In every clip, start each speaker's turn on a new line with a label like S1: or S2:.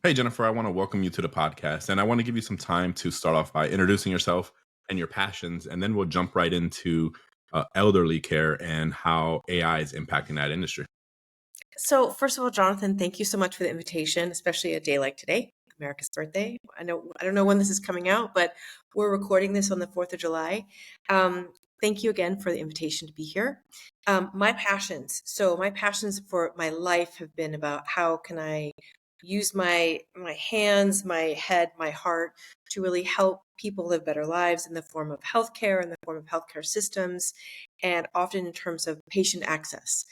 S1: Hey, Jennifer, I want to welcome you to the podcast. And I want to give you some time to start off by introducing yourself and your passions. And then we'll jump right into elderly care and how AI is impacting that industry.
S2: So, first of all, Jonathan, thank you so much for the invitation, especially a day like today, America's birthday. I don't know when this is coming out, but we're recording this on the 4th of July. Thank you again for the invitation to be here. My passions. So, my passions for my life have been about how can I use my hands, my head, my heart to really help people live better lives in the form of healthcare, in the form of healthcare systems, and often in terms of patient access.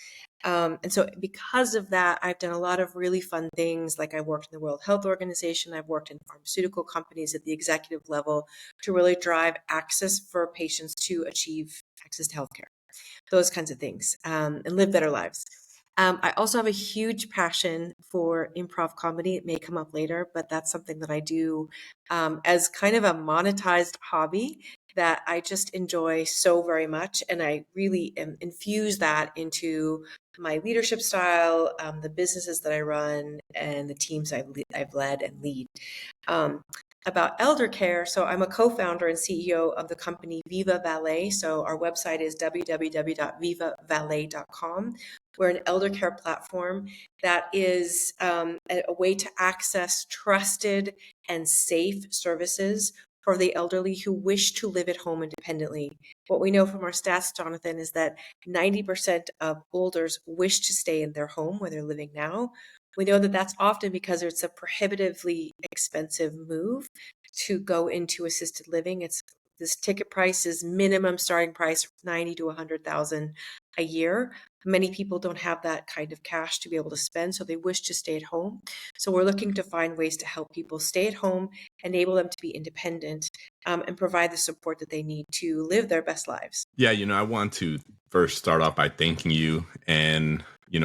S2: And so because of that, I've done a lot of really fun things. Like I worked in the World Health Organization. I've worked in pharmaceutical companies at the executive level to really drive access for patients to achieve access to healthcare, those kinds of things, and live better lives. I also have a huge passion for improv comedy. It may come up later, but that's something that I do as kind of a monetized hobby that I just enjoy so very much. And I really infuse that into my leadership style, the businesses that I run, and the teams I've led and lead. Um, about elder care. So I'm a co-founder and CEO of the company Viva Valet. So our website is www.vivavalet.com. We're an elder care platform that is a way to access trusted and safe services for the elderly who wish to live at home independently. What we know from our stats, Jonathan, is that 90% of olders wish to stay in their home where they're living now. We know that that's often because it's a prohibitively expensive move to go into assisted living. It's this ticket price is minimum starting price 90 to 100,000 a year. Many people don't have that kind of cash to be able to spend, so they wish to stay at home. So we're looking to find ways to help people stay at home, enable them to be independent, and provide the support that they need to live their best lives.
S1: Yeah, I want to first start off by thanking you and,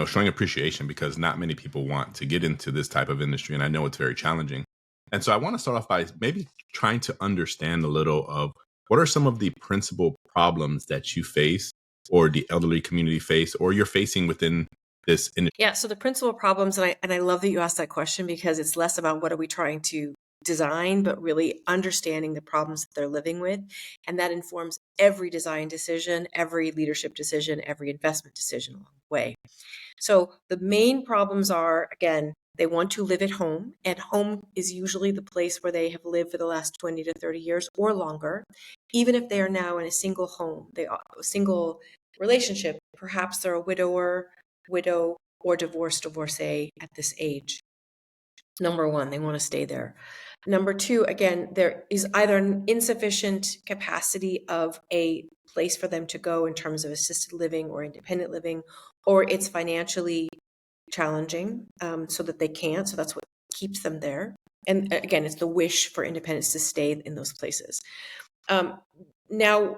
S1: showing appreciation because not many people want to get into this type of industry. And I know it's very challenging. And so I want to start off by maybe trying to understand a little of what are some of the principal problems that you face or the elderly community face or you're facing within this industry.
S2: Yeah, so the principal problems, and I love that you asked that question because it's less about what are we trying to design, but really understanding the problems that they're living with. And that informs every design decision, every leadership decision, every investment decision along the way. So the main problems are, again, they want to live at home, and home is usually the place where they have lived for the last 20 to 30 years or longer. Even if they are now in a single home, a single relationship, perhaps they're a widow, or divorcee at this age. Number one, they want to stay there. Number two, again, there is either an insufficient capacity of a place for them to go in terms of assisted living or independent living, or it's financially challenging so that they can't. So that's what keeps them there. And again, it's the wish for independence to stay in those places. Now,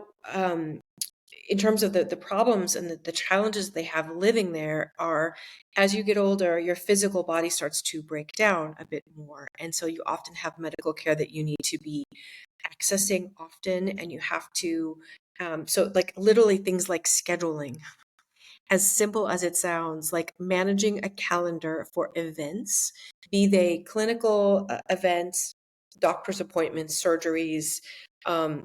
S2: in terms of the problems and the challenges they have living there are, as you get older, your physical body starts to break down a bit more. And so you often have medical care that you need to be accessing often, and you have to, so like literally things like scheduling, as simple as it sounds, like managing a calendar for events, be they clinical events, doctor's appointments, surgeries,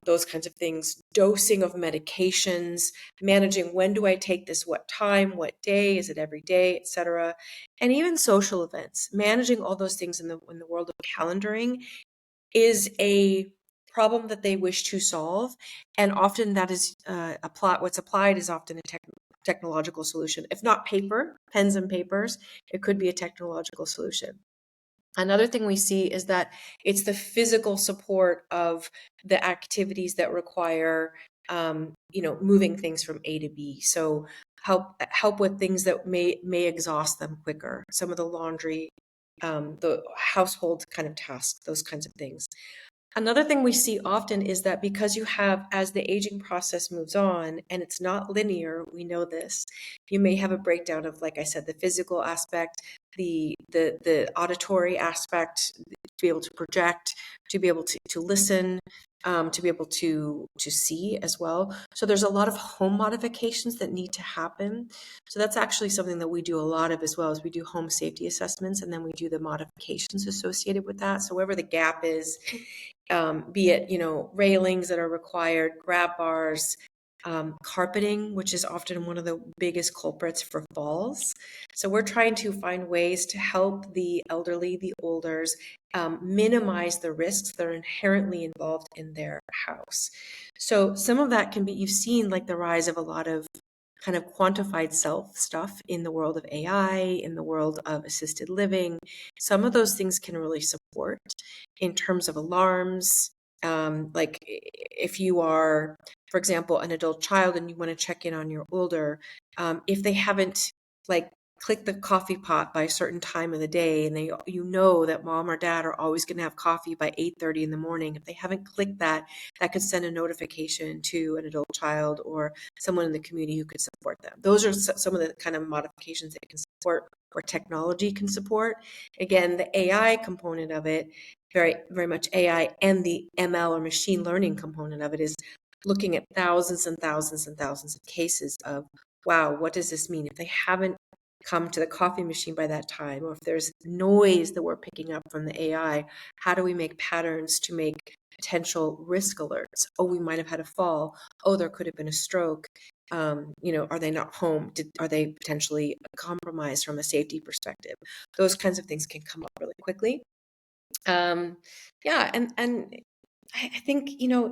S2: those kinds of things, dosing of medications, managing when do I take this, what time, what day, is it every day, etc. And even social events, managing all those things in the world of calendaring is a problem that they wish to solve. And often that is what's applied is often a technological solution. If not paper, pens and papers, it could be a technological solution. Another thing we see is that it's the physical support of the activities that require, moving things from A to B. So help with things that may exhaust them quicker. Some of the laundry, the household kind of tasks, those kinds of things. Another thing we see often is that because you have, as the aging process moves on, and it's not linear, we know this, you may have a breakdown of, like I said, the physical aspect, the auditory aspect, to be able to project, to be able to listen, to be able to see as well. So there's a lot of home modifications that need to happen. So that's actually something that we do a lot of as well, as we do home safety assessments, and then we do the modifications associated with that. So wherever the gap is, be it, railings that are required, grab bars, carpeting, which is often one of the biggest culprits for falls. So we're trying to find ways to help the elderly, the olders, minimize the risks that are inherently involved in their house. So some of that can be, you've seen like the rise of a lot of kind of quantified self stuff in the world of AI, in the world of assisted living. Some of those things can really support in terms of alarms. Like if you are, for example, an adult child and you want to check in on your older, if they haven't like clicked the coffee pot by a certain time of the day, and that mom or dad are always going to have coffee by 8:30 in the morning, if they haven't clicked that, that could send a notification to an adult child or someone in the community who could support them. Those are some of the kind of modifications that can support, or technology can support. Again, the AI component of it, very, very much AI, and the ML or machine learning component of it is looking at thousands and thousands and thousands of cases of, wow, what does this mean? If they haven't come to the coffee machine by that time, or if there's noise that we're picking up from the AI, how do we make patterns to make potential risk alerts? Oh, we might have had a fall. Oh, there could have been a stroke. Are they not home? Are they potentially compromised from a safety perspective? Those kinds of things can come up really quickly. Yeah, and I think,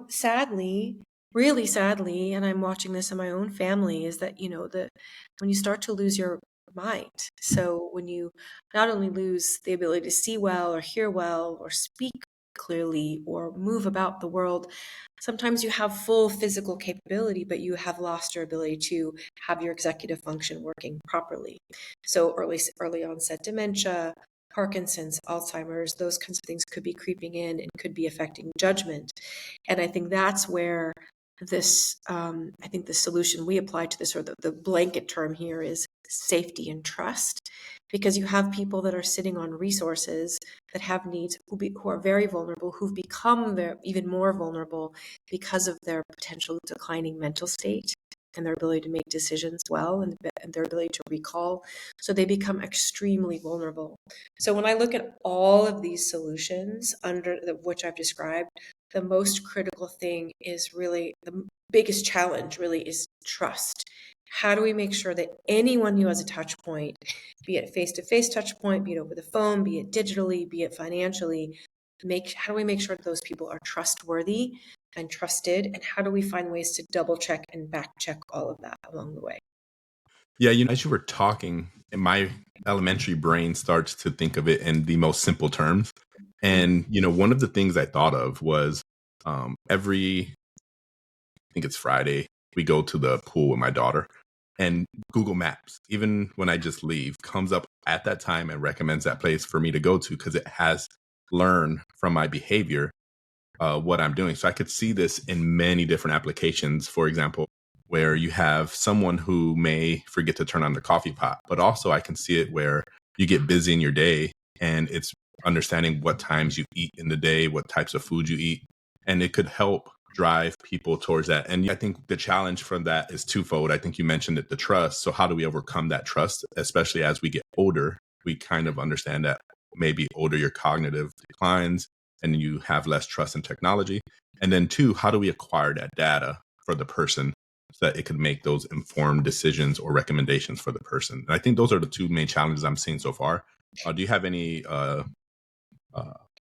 S2: sadly, really sadly, and I'm watching this in my own family, is that, when you start to lose your mind. So when you not only lose the ability to see well or hear well or speak clearly or move about the world, sometimes you have full physical capability, but you have lost your ability to have your executive function working properly. So early onset dementia, Parkinson's, Alzheimer's, those kinds of things could be creeping in and could be affecting judgment. And I think that's where I think the solution we apply to this, or the blanket term here, is safety and trust, because you have people that are sitting on resources that have needs, who are very vulnerable, who've become even more vulnerable because of their potential declining mental state and their ability to make decisions well, and their ability to recall. So they become extremely vulnerable. So when I look at all of these solutions which I've described, the most critical thing is really, the biggest challenge really is trust. How do we make sure that anyone who has a touch point, be it face-to-face touch point, be it over the phone, be it digitally, be it financially, how do we make sure that those people are trustworthy and trusted, and how do we find ways to double check and back check all of that along the way?
S1: Yeah, as you were talking, my elementary brain starts to think of it in the most simple terms.
S2: Mm.
S1: And, one of the things I thought of was every, I think it's Friday, we go to the pool with my daughter, and Google Maps, even when I just leave, comes up at that time and recommends that place for me to go to because it has learned from my behavior what I'm doing. So I could see this in many different applications. For example, where you have someone who may forget to turn on the coffee pot, but also I can see it where you get busy in your day, and it's understanding what times you eat in the day, what types of food you eat, and it could help drive people towards that. And I think the challenge from that is twofold. I think you mentioned it, the trust. So how do we overcome that trust, especially as we get older? We kind of understand that maybe older, your cognitive declines and you have less trust in technology. And then two, how do we acquire that data for the person so that it could make those informed decisions or recommendations for the person? And I think those are the two main challenges I'm seeing so far. Do you have any uh,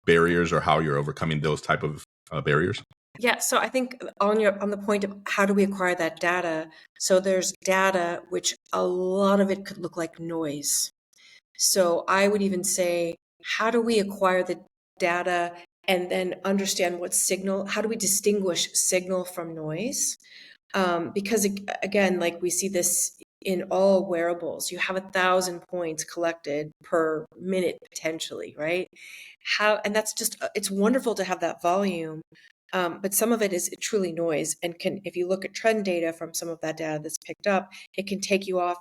S1: barriers, or how you're overcoming those type of barriers?
S2: Yeah, so I think on the point of how do we acquire that data, so there's data which a lot of it could look like noise. So I would even say, how do we acquire the data and then understand how do we distinguish signal from noise? Because again, like we see this in all wearables, you have 1,000 points collected per minute potentially, right? And that's just, it's wonderful to have that volume. But some of it is truly noise, and if you look at trend data from some of that data that's picked up, it can take you off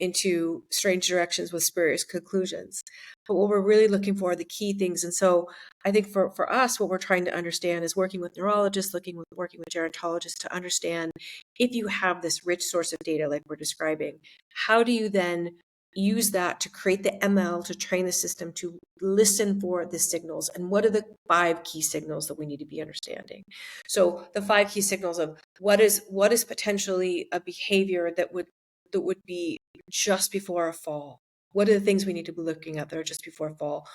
S2: into strange directions with spurious conclusions. But what we're really looking for are the key things. And so I think for us, what we're trying to understand is working with neurologists, working with gerontologists to understand if you have this rich source of data like we're describing, how do you then use that to create the ML to train the system to listen for the signals, and what are the 5 key signals that we need to be understanding. So the 5 key signals of what is potentially a behavior that would be just before a fall. What are the things we need to be looking at that are just before a fall?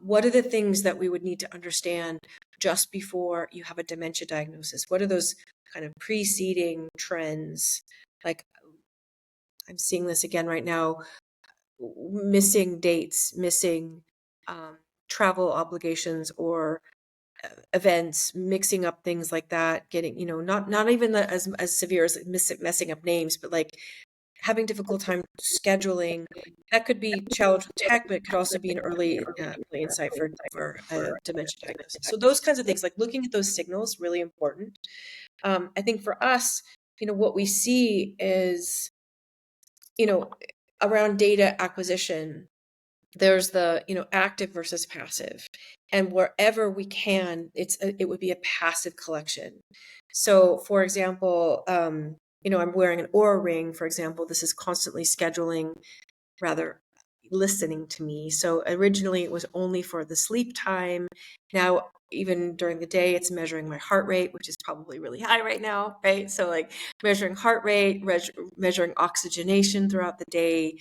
S2: What are the things that we would need to understand just before you have a dementia diagnosis? What are those kind of preceding trends? Like, I'm seeing this again right now, missing dates, missing travel obligations or events, mixing up things like that, getting, not even as severe as messing up names, but like having difficult time scheduling. That could be challenged with tech, but it could also be an early insight for a dementia diagnosis. So those kinds of things, like looking at those signals, really important. I think for us, what we see is, around data acquisition, there's the active versus passive, and wherever we can, it would be a passive collection. So for example, I'm wearing an Aura ring, for example. This is constantly scheduling, rather listening to me. So originally it was only for the sleep time. Now even during the day, it's measuring my heart rate, which is probably really high right now, right? So like measuring heart rate, measuring oxygenation throughout the day,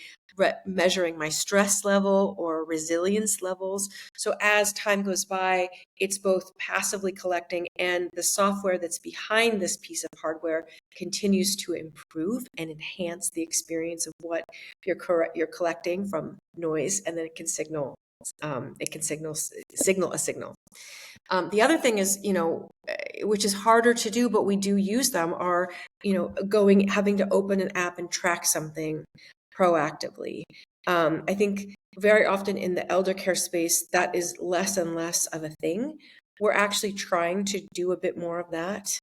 S2: measuring my stress level or resilience levels. So as time goes by, it's both passively collecting, and the software that's behind this piece of hardware continues to improve and enhance the experience of what you're collecting from noise, and then it can signal a signal. The other thing is, which is harder to do, but we do use them, are, having to open an app and track something proactively. I think very often in the elder care space, that is less and less of a thing. We're actually trying to do a bit more of that,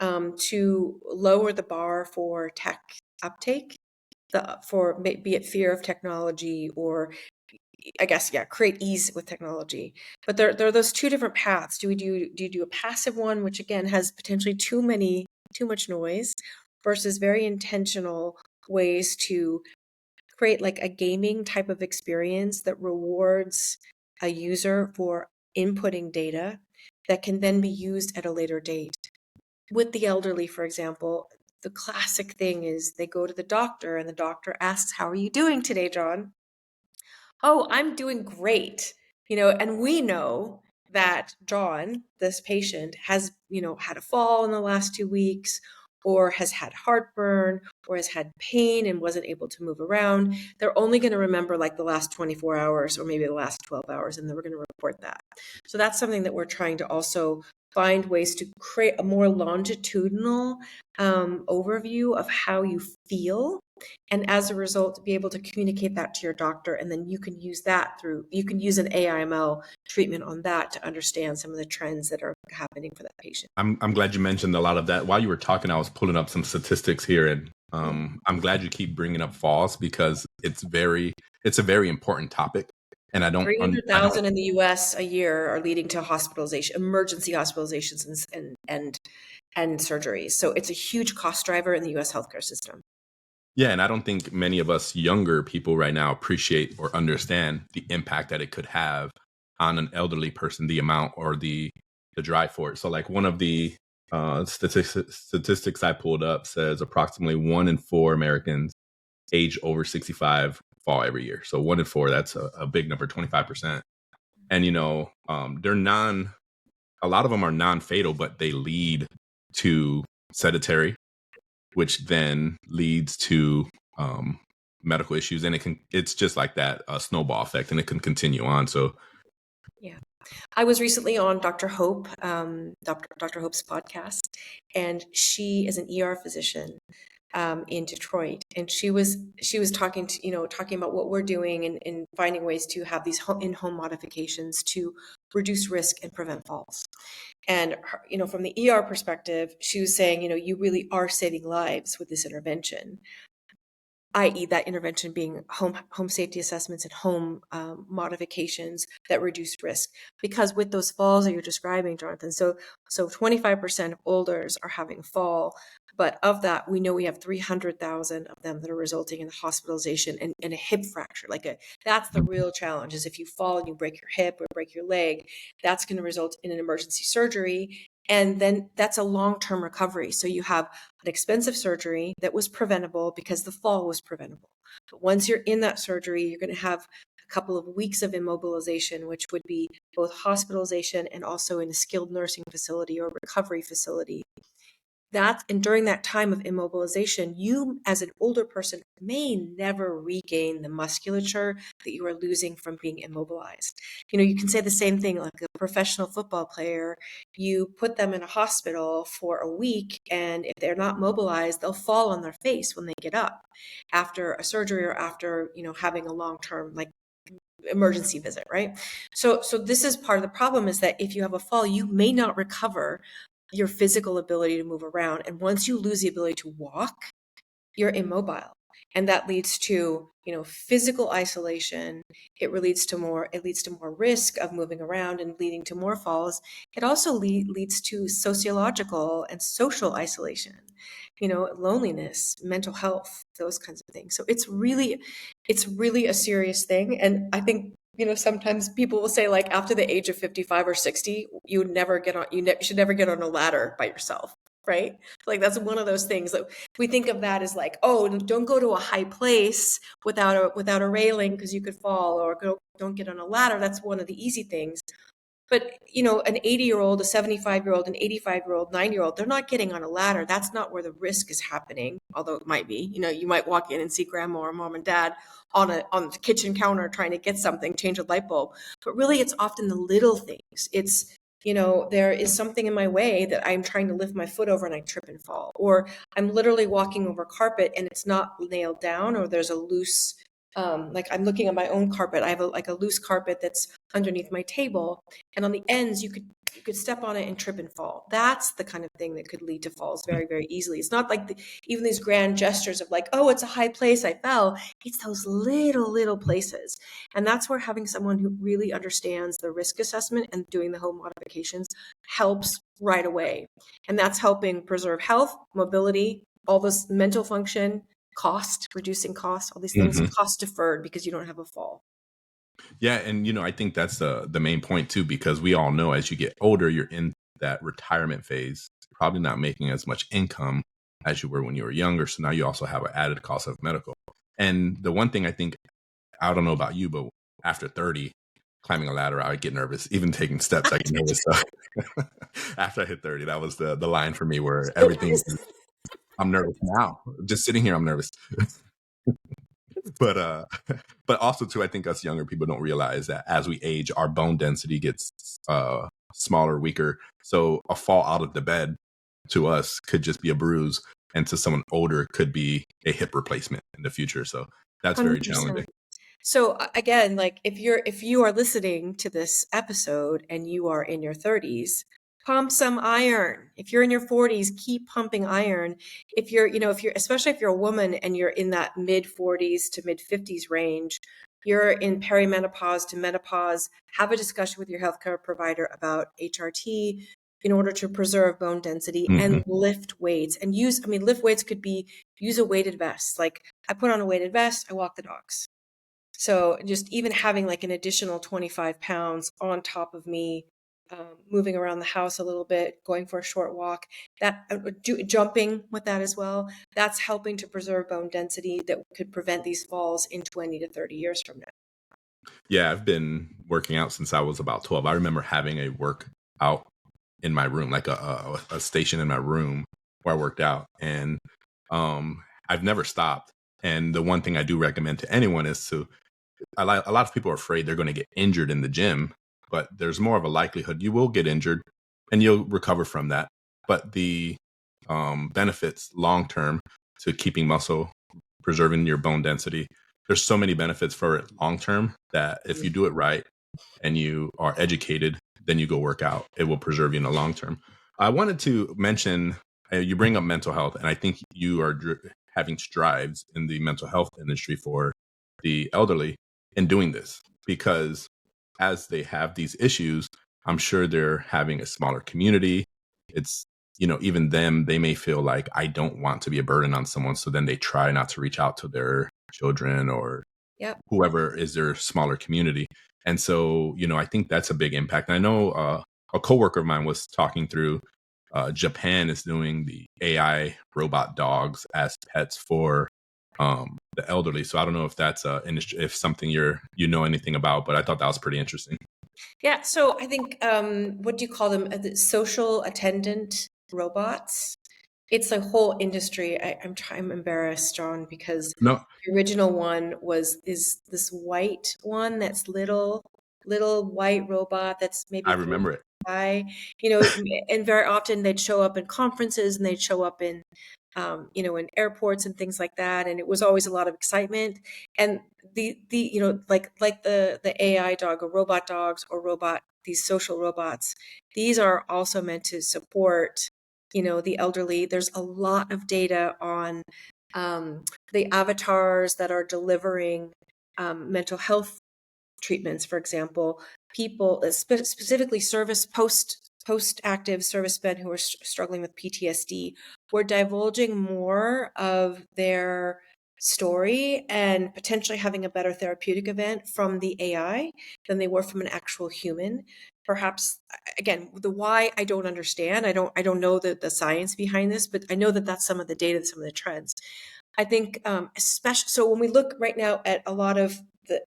S2: to lower the bar for tech uptake, be it fear of technology, or I guess, create ease with technology. But there are those 2 different paths. Do you do a passive one, which again has potentially too much noise, versus very intentional ways to create like a gaming type of experience that rewards a user for inputting data that can then be used at a later date? With the elderly, for example, the classic thing is they go to the doctor and the doctor asks, "How are you doing today, John?" "Oh, I'm doing great." And we know that John, this patient, has, had a fall in the last 2 weeks, or has had heartburn, or has had pain and wasn't able to move around. They're only going to remember like the last 24 hours or maybe the last 12 hours, and then we're going to report that. So that's something that we're trying to also find ways to create a more longitudinal overview of how you feel, and as a result be able to communicate that to your doctor, and then you can use an AIML treatment on that to understand some of the trends that are happening for that patient.
S1: I'm glad you mentioned a lot of that. While you were talking, I was pulling up some statistics here, and I'm glad you keep bringing up falls, because it's a very important topic. And I don't
S2: 300,000 in the US a year are leading to emergency hospitalizations and surgeries. So it's a huge cost driver in the US healthcare system.
S1: Yeah, and I don't think many of us younger people right now appreciate or understand the impact that it could have on an elderly person, the amount or the drive for it. So like one of the statistics I pulled up says approximately 1 in 4 Americans age over 65 fall every year. So 1 in 4, that's a big number, 25%. And a lot of them are non-fatal, but they lead to sedentary, which then leads to medical issues, and it's just like that, a snowball effect, and it can continue on. So
S2: yeah, I was recently on Dr. Hope, Dr. Hope's podcast, and she is an ER physician in Detroit, and she was talking about what we're doing and finding ways to have these in-home modifications to reduce risk and prevent falls. And from the ER perspective, she was saying, you really are saving lives with this intervention. i.e. that intervention being home safety assessments and home modifications that reduce risk. Because with those falls that you're describing, Jonathan, so 25% of olders are having fall, but of that, we know we have 300,000 of them that are resulting in hospitalization and a hip fracture. That's the real challenge, is if you fall and you break your hip or break your leg, that's going to result in an emergency surgery. And then that's a long-term recovery. So you have an expensive surgery that was preventable because the fall was preventable. But once you're in that surgery, you're going to have a couple of weeks of immobilization, which would be both hospitalization and also in a skilled nursing facility or recovery facility. And during that time of immobilization, you as an older person may never regain the musculature that you are losing from being immobilized. You can say the same thing like a professional football player. You put them in a hospital for a week, and if they're not mobilized, they'll fall on their face when they get up after a surgery or after, having a long-term emergency visit, right? So this is part of the problem, is that if you have a fall, you may not recover your physical ability to move around. And once you lose the ability to walk, you're immobile. And that leads to, physical isolation. It leads to more risk of moving around and leading to more falls. It also leads to sociological and social isolation, loneliness, mental health, those kinds of things. So it's really a serious thing. And I think, sometimes people will say, like, after the age of 55 or 60, you should never get on a ladder by yourself, right? Like, that's one of those things that we think of that as like, oh, don't go to a high place without a railing because you could fall, or don't get on a ladder. That's one of the easy things. But, an 80-year-old, a 75-year-old, an 85-year-old, 90-year-old, they're not getting on a ladder. That's not where the risk is happening, although it might be. You might walk in and see grandma or mom and dad on the kitchen counter trying to get something, change a light bulb. But really, it's often the little things. It's, there is something in my way that I'm trying to lift my foot over and I trip and fall. Or I'm literally walking over carpet and it's not nailed down, or there's a loose, like I'm looking at my own carpet. I have a loose carpet that's underneath my table, and on the ends you could step on it and trip and fall. That's the kind of thing that could lead to falls very, very easily. It's not like even these grand gestures of like, oh, it's a high place, I fell. It's those little places. And that's where having someone who really understands the risk assessment and doing the home modifications helps right away. And that's helping preserve health, mobility, all this mental function, reducing cost, all these things, cost deferred because you don't have a fall.
S1: Yeah, and I think that's the main point too, because we all know as you get older, you're in that retirement phase, probably not making as much income as you were when you were younger. So now you also have an added cost of medical. And the one thing I think, I don't know about you, but after 30, climbing a ladder, I get nervous. Even taking steps, I get nervous. So after I hit 30, that was the line for me where everything. I'm nervous now. Just sitting here, I'm nervous. but but also too, I think us younger people don't realize that as we age, our bone density gets smaller, weaker. So a fall out of the bed to us could just be a bruise, and to someone older could be a hip replacement in the future. So that's very
S2: 100%.
S1: challenging.
S2: So again, like if you are listening to this episode and you are in your 30s, pump some iron. If you're in your 40s, keep pumping iron. If you're, especially if you're a woman and you're in that mid 40s to mid 50s range, you're in perimenopause to menopause, have a discussion with your healthcare provider about HRT in order to preserve bone density and lift weights. And lift weights could be, use a weighted vest. Like I put on a weighted vest, I walk the dogs. So just even having like an additional 25 pounds on top of me, moving around the house a little bit, going for a short walk, that jumping with that as well, that's helping to preserve bone density that could prevent these falls in 20 to 30 years from now.
S1: Yeah, I've been working out since I was about 12. I remember having a workout in my room, like a station in my room where I worked out, and I've never stopped. And the one thing I do recommend to anyone is a lot of people are afraid they're going to get injured in the gym, but there's more of a likelihood you will get injured and you'll recover from that. But the benefits long term to keeping muscle, preserving your bone density, there's so many benefits for it long term that if you do it right and you are educated, then you go work out. It will preserve you in the long term. I wanted to mention, you bring up mental health, and I think you are having strides in the mental health industry for the elderly in doing this, because as they have these issues, I'm sure they're having a smaller community. It's, even them, they may feel like, I don't want to be a burden on someone. So then they try not to reach out to their children or
S2: Yep.
S1: whoever is their smaller community. And so, I think that's a big impact. And I know a coworker of mine was talking through Japan is doing the AI robot dogs as pets for the elderly. So I don't know if that's industry, if something you know anything about, but I thought that was pretty interesting.
S2: Yeah. So I think, what do you call them? The social attendant robots. It's a whole industry. I'm embarrassed, John, because
S1: No,
S2: the original one is this white one that's little white robot that's maybe
S1: I
S2: 3
S1: remember it.
S2: high, you know, and very often they'd show up in conferences and they'd show up in in airports and things like that, and it was always a lot of excitement. And like the AI dog or robot dogs or these social robots, these are also meant to support the elderly. There's a lot of data on the avatars that are delivering mental health treatments. For example, people specifically service post active servicemen who are struggling with PTSD were divulging more of their story and potentially having a better therapeutic event from the AI than they were from an actual human. Perhaps, again, the why I don't understand. I don't know the science behind this, but I know that that's some of the data, some of the trends. I think, especially, so when we look right now at a lot of the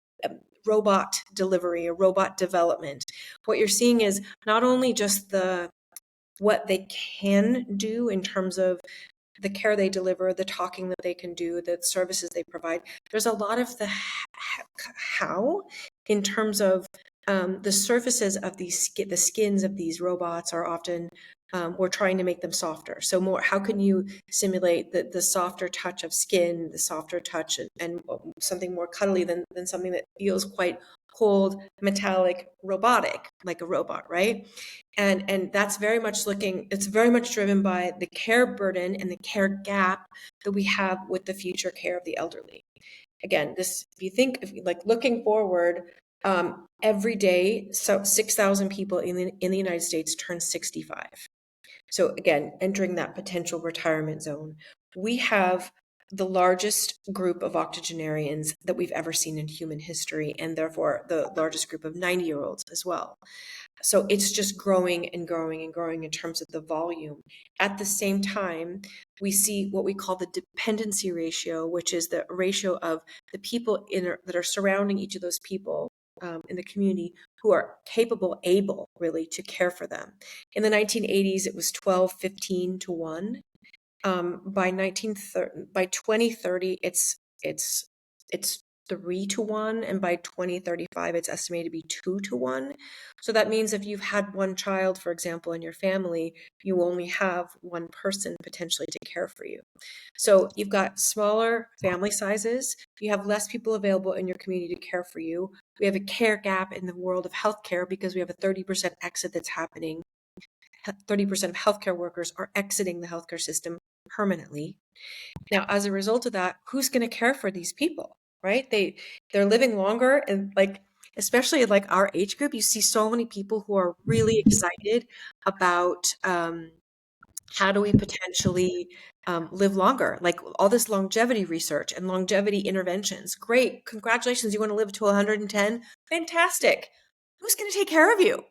S2: robot delivery or robot development, what you're seeing is not only just what they can do in terms of the care they deliver, the talking that they can do, the services they provide. There's a lot of the how in terms of the surfaces of the skins of these robots are often we're trying to make them softer. So more, how can you simulate the softer touch of skin, the softer touch and something more cuddly than something that feels quite cold, metallic, robotic, like a robot, right? And that's very much it's very much driven by the care burden and the care gap that we have with the future care of the elderly. Again, if you like looking forward, every day, so 6,000 people in the United States turn 65. So again, entering that potential retirement zone. We have the largest group of octogenarians that we've ever seen in human history, and therefore the largest group of 90-year-olds as well. So it's just growing and growing and growing in terms of the volume. At the same time, we see what we call the dependency ratio, which is the ratio of the people that are surrounding each of those people in the community who are able really to care for them. In the 1980s, it was 12, 15 to 1. By 2030, it's 3 to 1, and by 2035, it's estimated to be 2 to 1. So that means if you've had one child, for example, in your family, you only have one person potentially to care for you. So you've got smaller family sizes, you have less people available in your community to care for you. We have a care gap in the world of healthcare because we have a 30% exit that's happening. 30% of healthcare workers are exiting the healthcare system permanently. Now, as a result of that, who's going to care for these people, right? They're living longer, and especially like our age group, you see so many people who are really excited about how do we potentially live longer? Like all this longevity research and longevity interventions. Great. Congratulations. You want to live to 110? Fantastic. Who's going to take care of you?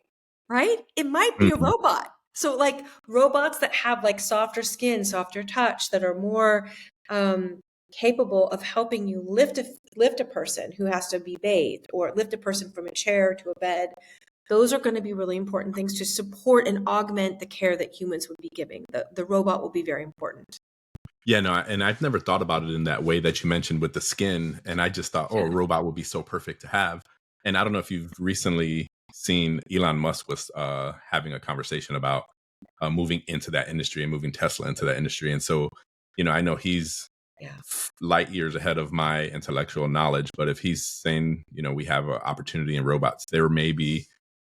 S2: Right? It might be a
S1: Mhm.
S2: robot. So like robots that have like softer skin, softer touch, that are more capable of helping you lift a person who has to be bathed, or lift a person from a chair to a bed. Those are going to be really important things to support and augment the care that humans would be giving. The robot will be very important.
S1: Yeah, no, and I've never thought about it in that way that you mentioned with the skin. And I just thought, oh, a
S2: Yeah.
S1: robot would be so perfect to have. And I don't know if you've recently seen Elon Musk was having a conversation about moving into that industry and moving Tesla into that industry. And so, I know he's
S2: Yeah.
S1: light years ahead of my intellectual knowledge, but if he's saying, we have an opportunity in robots, there may be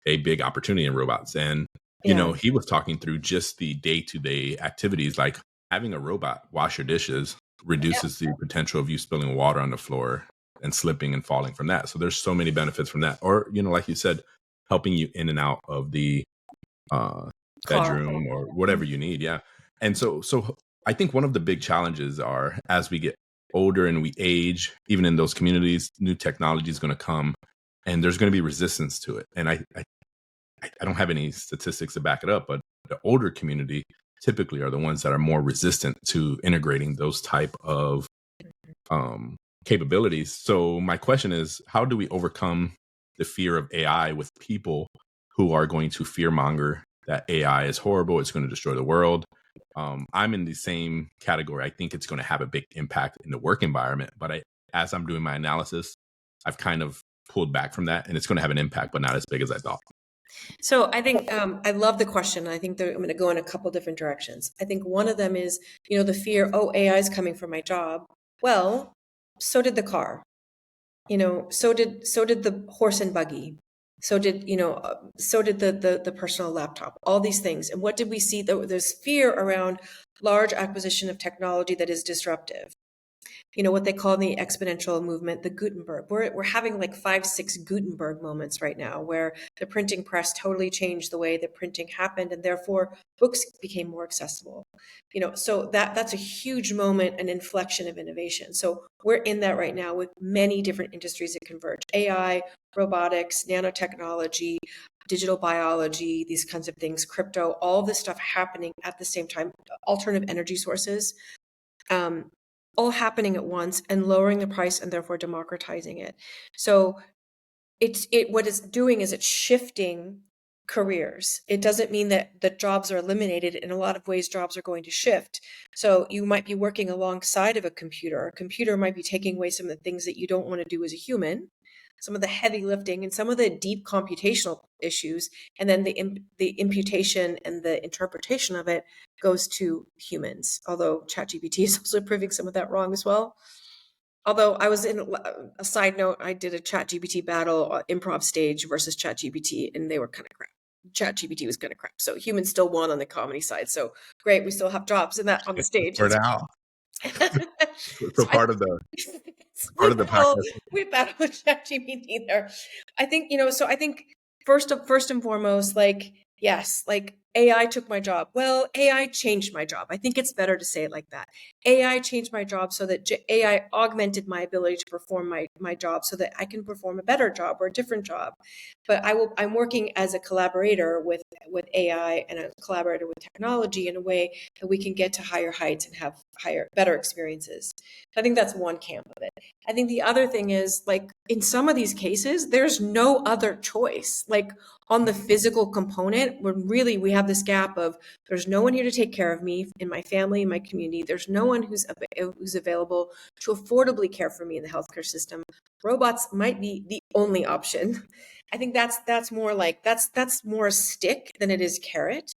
S1: a big opportunity in robots. And,
S2: Yeah.
S1: he was talking through just the day-to-day activities, like having a robot wash your dishes. reduces the potential of you spilling water on the floor and slipping and falling from that. So there's so many benefits from that. Or, like you said, helping you in and out of the uh,
S2: Car.
S1: bedroom or whatever you need. Yeah. And so I think one of the big challenges are, as we get older and we age, even in those communities, new technology is going to come and there's going to be resistance to it. And I don't have any statistics to back it up, but the older community typically are the ones that are more resistant to integrating those type of capabilities. So my question is, how do we overcome the fear of AI with people who are going to fearmonger that AI is horrible, it's going to destroy the world? I'm in the same category. I think it's going to have a big impact in the work environment, but as I'm doing my analysis, I've kind of pulled back from that, and it's going to have an impact, but not as big as I thought.
S2: So I think I love the question. I think I'm going to go in a couple different directions. I think one of them is, the fear, oh, AI is coming for my job. Well, so did the car. So did the horse and buggy. So did the personal laptop. All these things. And what did we see? There's fear around large acquisition of technology that is disruptive. What they call in the exponential movement, the Gutenberg. We're having like 5-6 Gutenberg moments right now, where the printing press totally changed the way that printing happened, and therefore books became more accessible. So that's a huge moment, an inflection of innovation. So we're in that right now with many different industries that converge: AI, robotics, nanotechnology, digital biology, these kinds of things, crypto, all this stuff happening at the same time, alternative energy sources. All happening at once and lowering the price and therefore democratizing it. So what it's doing is it's shifting careers. It doesn't mean that the jobs are eliminated. In a lot of ways, jobs are going to shift. So you might be working alongside of a computer. A computer might be taking away some of the things that you don't want to do as a human, some of the heavy lifting and some of the deep computational issues, and then the imputation and the interpretation of it goes to humans. Although ChatGPT is also proving some of that wrong as well. Although I was in a side note, I did a ChatGPT battle, improv stage versus ChatGPT, and they were kind of crap. ChatGPT was kind of crap. So humans still won on the comedy side. So great, we still have jobs in that on the stage.
S1: For now. So
S2: So I
S1: part of the
S2: we
S1: part of the
S2: battle
S1: podcast.
S2: we battle with ChatGPT there. I think so I think first and foremost, like, yes, like AI took my job. Well, AI changed my job. I think it's better to say it like that. AI changed my job so that AI augmented my ability to perform my job so that I can perform a better job or a different job. But I'm working as a collaborator with AI and a collaborator with technology in a way that we can get to higher heights and have better experiences. I think that's one camp of it. I think the other thing is, like, in some of these cases, there's no other choice. Like, on the physical component, when really we have this gap of there's no one here to take care of me in my family, in my community. There's no one who's available to affordably care for me in the healthcare system. Robots might be the only option. I think that's more like that's more a stick than it is carrot.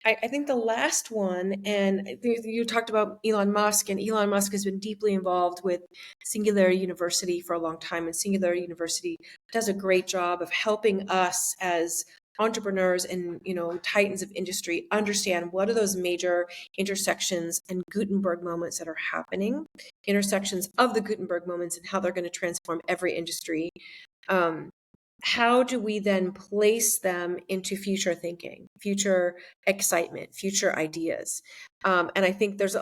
S2: I think the last one, and you talked about Elon Musk, and Elon Musk has been deeply involved with Singularity University for a long time, and Singularity University does a great job of helping us as entrepreneurs and titans of industry understand what are those major intersections and Gutenberg moments that are happening, intersections of the Gutenberg moments, and how they're going to transform every industry. How do we then place them into future thinking, future excitement, future ideas? And I think there's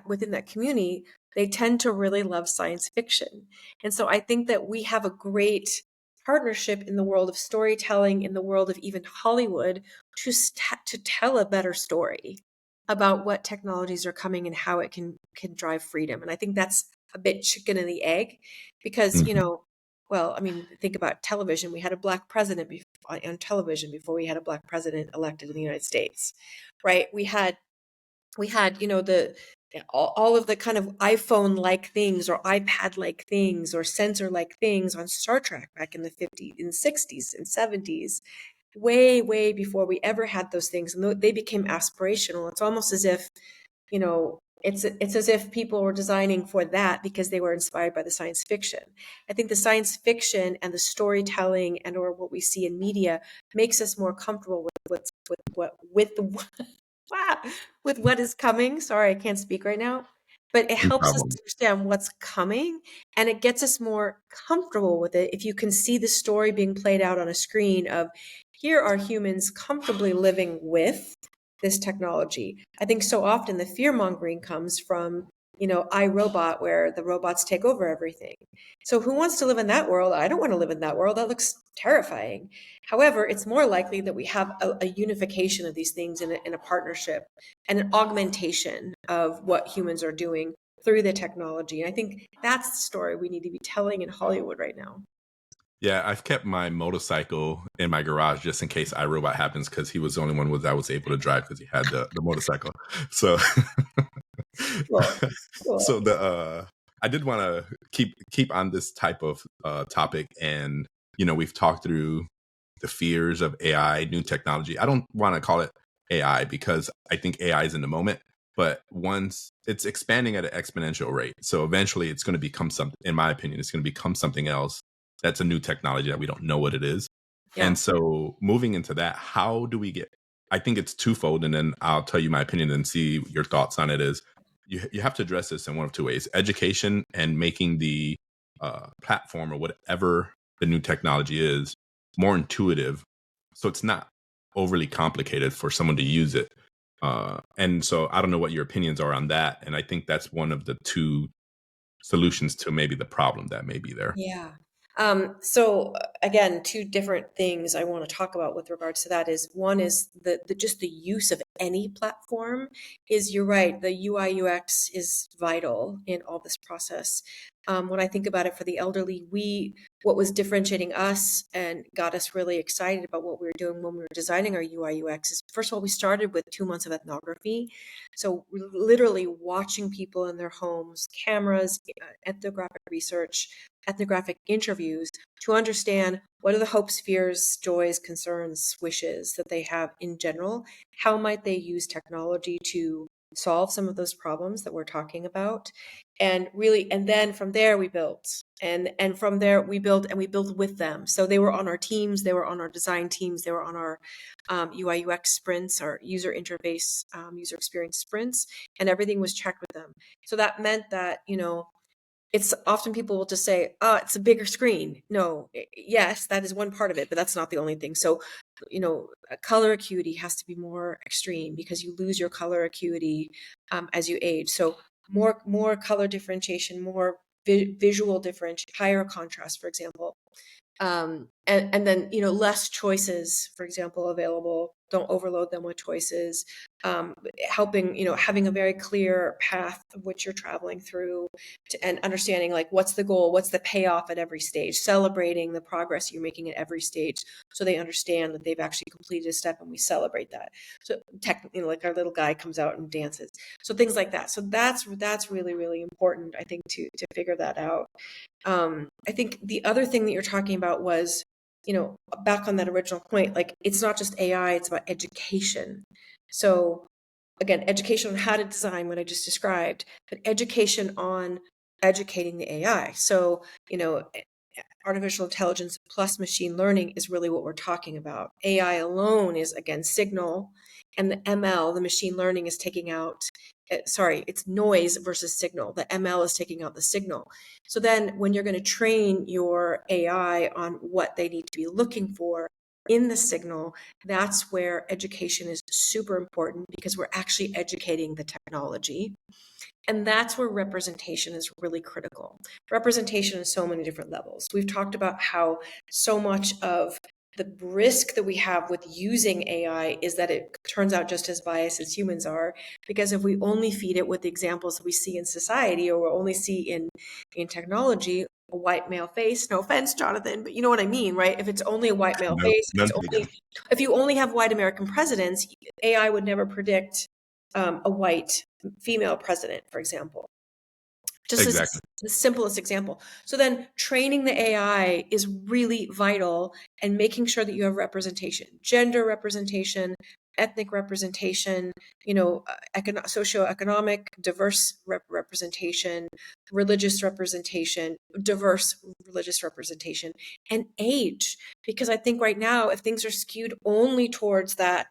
S2: within that community, they tend to really love science fiction. And so I think that we have a great partnership in the world of storytelling, in the world of even Hollywood, to tell a better story about what technologies are coming and how it can drive freedom. And I think that's a bit chicken and the egg, because well, I mean, think about television. We had a black president on television before we had a black president elected in the United States, right? We had all of the kind of iPhone-like things or iPad-like things or sensor-like things on Star Trek back in the 50s, in the 60s and 70s, way, way before we ever had those things. And they became aspirational. It's almost as if, it's as if people were designing for that because they were inspired by the science fiction. I think the science fiction and the storytelling and or what we see in media makes us more comfortable with with what is coming. Sorry, I can't speak right now. but it
S1: New
S2: helps us
S1: problem.
S2: understand what's coming, and it gets us more comfortable with it if you can see the story being played out on a screen of here are humans comfortably living with this technology. I think so often the fear mongering comes from, iRobot, where the robots take over everything. So who wants to live in that world? I don't want to live in that world. That looks terrifying. However, it's more likely that we have a unification of these things in a partnership and an augmentation of what humans are doing through the technology. And I think that's the story we need to be telling in Hollywood right now.
S1: Yeah, I've kept my motorcycle in my garage just in case iRobot happens because he was the only one was I was able to drive because he had the motorcycle. So
S2: Cool.
S1: so
S2: Cool.
S1: I did want to keep on this type of topic, and we've talked through the fears of AI, new technology. I don't want to call it AI because I think AI is in the moment, but once it's expanding at an exponential rate, so eventually it's going to become something. In my opinion, it's going to become something else. That's a new technology that we don't know what it is.
S2: Yeah.
S1: And so moving into that, how do we get, I think it's twofold, and then I'll tell you my opinion and see your thoughts on it. Is you have to address this in one of two ways: education and making the platform or whatever the new technology is more intuitive, so it's not overly complicated for someone to use it. And so I don't know what your opinions are on that, and I think that's one of the two solutions to maybe the problem that may be there.
S2: Yeah. So again, two different things I want to talk about with regards to that is one is the just the use of any platform is, you're right, the UI UX is vital in all this process. When I think about it for the elderly, what was differentiating us and got us really excited about what we were doing when we were designing our UI UX is, first of all, we started with 2 months of ethnography. So we're literally watching people in their homes, cameras, ethnographic research, ethnographic interviews to understand what are the hopes, fears, joys, concerns, wishes that they have in general. How might they use technology to solve some of those problems that we're talking about? And really, and then from there we built. And from there we built, and we built with them. So they were on our teams, they were on our design teams, they were on our UI UX sprints, our user interface, user experience sprints, and everything was checked with them. So that meant that, it's often people will just say, oh, it's a bigger screen. No, yes, that is one part of it, but that's not the only thing. So, color acuity has to be more extreme because you lose your color acuity as you age. So more color differentiation, more visual differentiation, higher contrast, for example. And then, less choices, for example, available. Don't overload them with choices. Helping, having a very clear path of which you're traveling through, and understanding like what's the goal, what's the payoff at every stage, celebrating the progress you're making at every stage, so they understand that they've actually completed a step, and we celebrate that. So technically, like our little guy comes out and dances. So things like that. So that's really, really important, I think, to figure that out. I think the other thing that you're talking about was, back on that original point, like it's not just AI, it's about education. So again, education on how to design what I just described, but education on educating the AI. So, artificial intelligence plus machine learning is really what we're talking about. AI alone is, again, signal, and the ML, the machine learning, is taking out, it's noise versus signal. The ML is taking out the signal. So then when you're going to train your AI on what they need to be looking for in the signal, that's where education is super important, because we're actually educating the technology. And that's where representation is really critical. Representation in so many different levels. We've talked about how so much of the risk that we have with using AI is that it turns out just as biased as humans are, because if we only feed it with the examples that we see in society, or we only see in technology, a white male face, no offense, Jonathan, but you know what I mean, right? If it's only a white male
S1: No,
S2: face,
S1: none taken.
S2: if you only have white American presidents, AI would never predict a white female president, for example. Just as
S1: Exactly.
S2: the simplest example. So then training the AI is really vital, and making sure that you have representation, gender representation, ethnic representation, socioeconomic, diverse representation, religious representation, diverse religious representation, and age. Because I think right now, if things are skewed only towards that,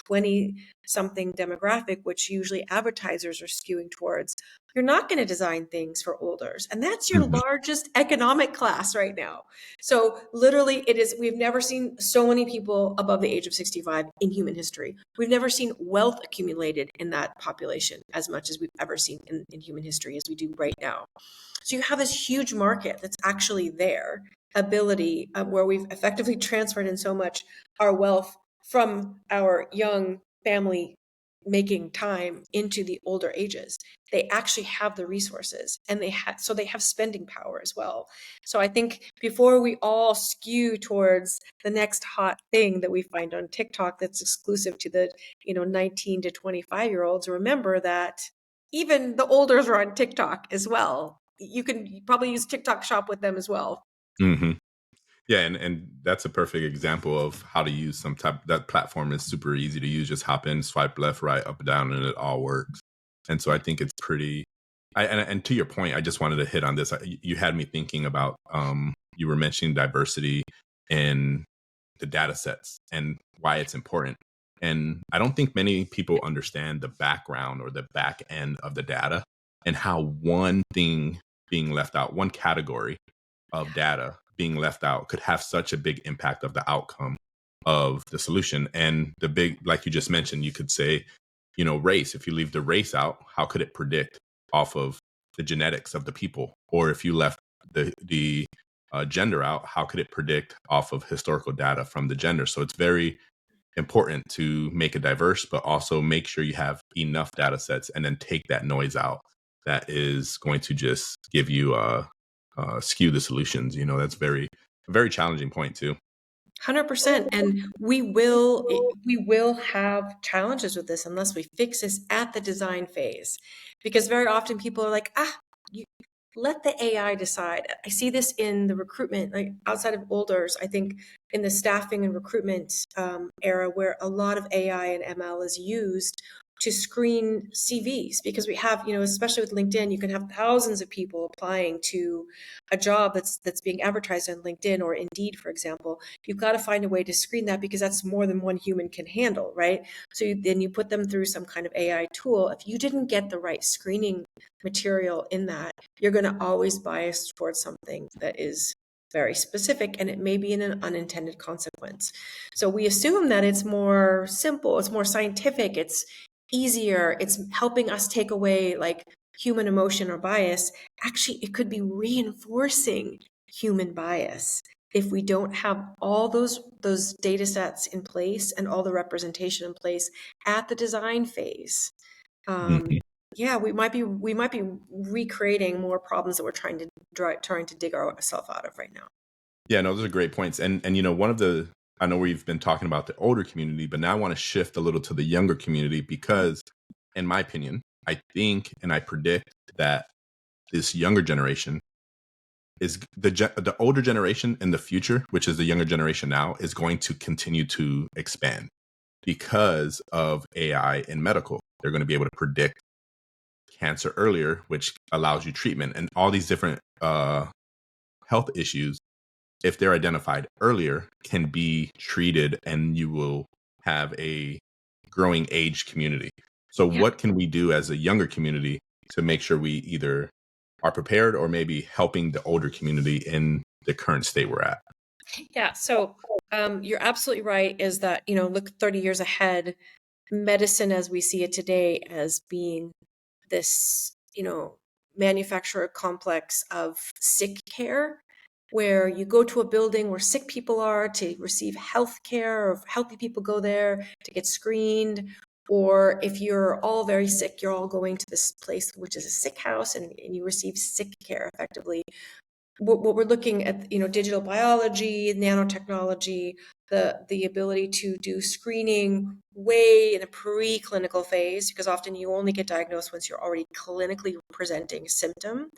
S2: 20 something demographic, which usually advertisers are skewing towards, you're not going to design things for olders. And that's your
S1: Mhm.
S2: largest economic class right now. So literally we've never seen so many people above the age of 65 in human history. We've never seen wealth accumulated in that population as much as we've ever seen in human history as we do right now. So you have this huge market that's actually there, ability where we've effectively transferred in so much our wealth from our young family making time into the older ages. They actually have the resources, and they have spending power as well. So I think before we all skew towards the next hot thing that we find on TikTok that's exclusive to the 19 to 25-year-olds, remember that even the olders are on TikTok as well. You can probably use TikTok shop with them as well.
S1: Mhm. Yeah, and that's a perfect example of how to use some type. That platform is super easy to use. Just hop in, swipe left, right, up, and down, and it all works. And so I think it's pretty. And to your point, I just wanted to hit on this. You had me thinking about. You were mentioning diversity in the data sets and why it's important. And I don't think many people understand the background or the back end of the data and how one thing being left out, one category of data being left out could have such a big impact of the outcome of the solution. And the big, like you just mentioned, you could say, race. If you leave the race out, how could it predict off of the genetics of the people? Or if you left the gender out, how could it predict off of historical data from the gender? So it's very important to make it diverse, but also make sure you have enough data sets and then take that noise out that is going to just give you skew the solutions. That's a very challenging point too.
S2: 100%. And we will have challenges with this unless we fix this at the design phase. Because very often people are like, you let the AI decide. I see this in the recruitment, like outside of olders, I think in the staffing and recruitment era where a lot of AI and ML is used to screen CVs, because we have, especially with LinkedIn, you can have thousands of people applying to a job that's being advertised on LinkedIn or Indeed, for example. You've got to find a way to screen that because that's more than one human can handle, right? So then you put them through some kind of AI tool. If you didn't get the right screening material in that, you're going to always bias towards something that is very specific, and it may be an unintended consequence. So we assume that it's more simple, it's more scientific, it's easier, it's helping us take away like human emotion or bias. Actually, it could be reinforcing human bias if we don't have all those data sets in place and all the representation in place at the design phase.
S1: Mhm.
S2: Yeah, we might be recreating more problems that we're trying to dig ourselves out of right now.
S1: Yeah, no, those are great points. And one of the I know we've been talking about the older community, but now I want to shift a little to the younger community because, in my opinion, I think and I predict that this younger generation is the older generation in the future, which is the younger generation now, is going to continue to expand because of AI in medical. They're going to be able to predict cancer earlier, which allows you treatment and all these different health issues, if they're identified earlier, can be treated, and you will have a growing age community. So,
S2: Yeah.
S1: what can we do as a younger community to make sure we either are prepared or maybe helping the older community in the current state we're at?
S2: Yeah. So you're absolutely right, is that, look 30 years ahead, medicine as we see it today as being this, manufacturer complex of sick care, where you go to a building where sick people are to receive health care, or healthy people go there to get screened. Or if you're all very sick, you're all going to this place, which is a sick house, and you receive sick care effectively. What we're looking at, digital biology, nanotechnology, the ability to do screening way in a preclinical phase, because often you only get diagnosed once you're already clinically presenting a symptom,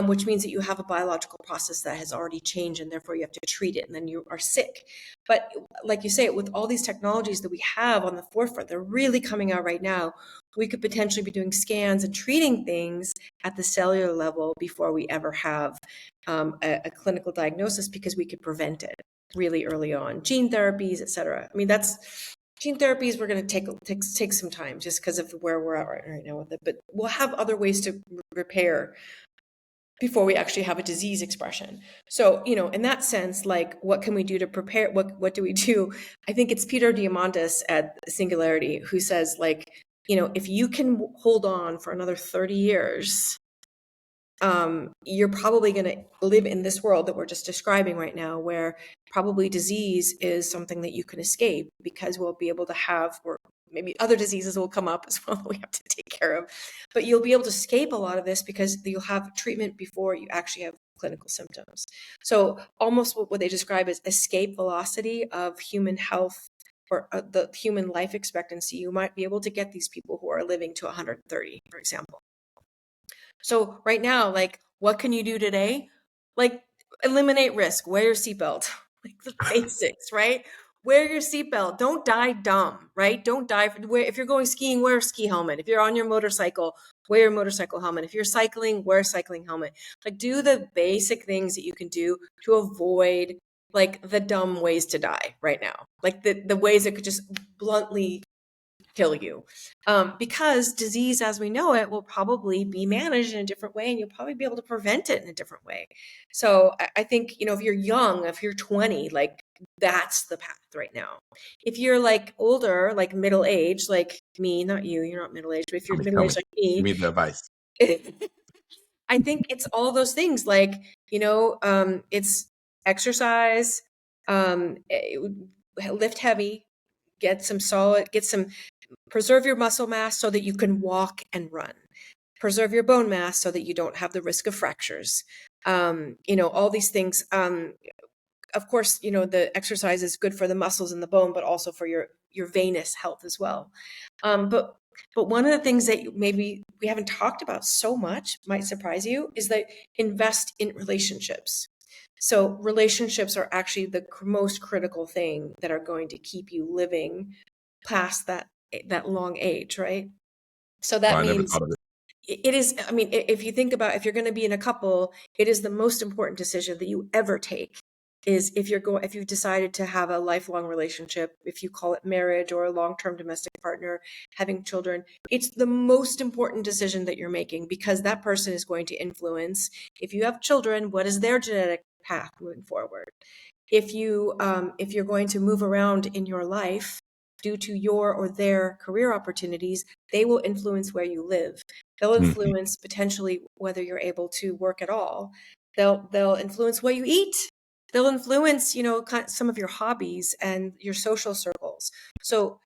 S2: which means that you have a biological process that has already changed, and therefore you have to treat it, and then you are sick. But like you say, with all these technologies that we have on the forefront, they're really coming out right now. We could potentially be doing scans and treating things at the cellular level before we ever have a clinical diagnosis, because we could prevent it. really early on. Gene therapies, et cetera. I mean, that's gene therapies. We're going to take some time just because of where we're at right now with it. But we'll have other ways to repair before we actually have a disease expression. So, in that sense, like, what can we do to prepare? What do we do? I think it's Peter Diamandis at Singularity who says, like, if you can hold on for another 30 years, you're probably going to live in this world that we're just describing right now, where probably disease is something that you can escape because we'll be able to have, or maybe other diseases will come up as well that we have to take care of. But you'll be able to escape a lot of this because you'll have treatment before you actually have clinical symptoms. So almost what they describe as escape velocity of human health, or the human life expectancy. You might be able to get these people who are living to 130, for example. So right now, like, what can you do today? Like, eliminate risk, wear your seatbelt, like the basics, right? Wear your seatbelt. Don't die dumb, right? Don't die. If you're going skiing, wear a ski helmet. If you're on your motorcycle, wear your motorcycle helmet. If you're cycling, wear a cycling helmet. Like, do the basic things that you can do to avoid, like, the dumb ways to die right now. Like the ways that could just bluntly kill you, because disease as we know it will probably be managed in a different way, and you'll probably be able to prevent it in a different way. So I think, if you're young, if you're 20, like, that's the path right now. If you're like older, like middle age, like me, not you, you're not middle aged, but if you're middle
S1: Tell
S2: aged
S1: me,
S2: like
S1: give
S2: me,
S1: me the advice.
S2: I think it's all those things, like, it's exercise, lift heavy, preserve your muscle mass so that you can walk and run. Preserve your bone mass so that you don't have the risk of fractures. All these things. Of course, the exercise is good for the muscles and the bone, but also for your venous health as well. But one of the things that maybe we haven't talked about so much, might surprise you, is that invest in relationships. So relationships are actually the most critical thing that are going to keep you living past that long age, right? So
S1: Oh,
S2: that
S1: I never
S2: means
S1: thought of it.
S2: it is, I mean, if you think about, if you're going to be in a couple, it is the most important decision that you ever take, is if you've decided to have a lifelong relationship, if you call it marriage or a long-term domestic partner, having children, it's the most important decision that you're making, because that person is going to influence, if you have children, what is their genetic path moving forward? If you're going to move around in your life due to your or their career opportunities, they will influence where you live. They'll
S1: Mhm.
S2: influence potentially whether you're able to work at all. They'll influence what you eat. They'll influence, some of your hobbies and your social circles. So,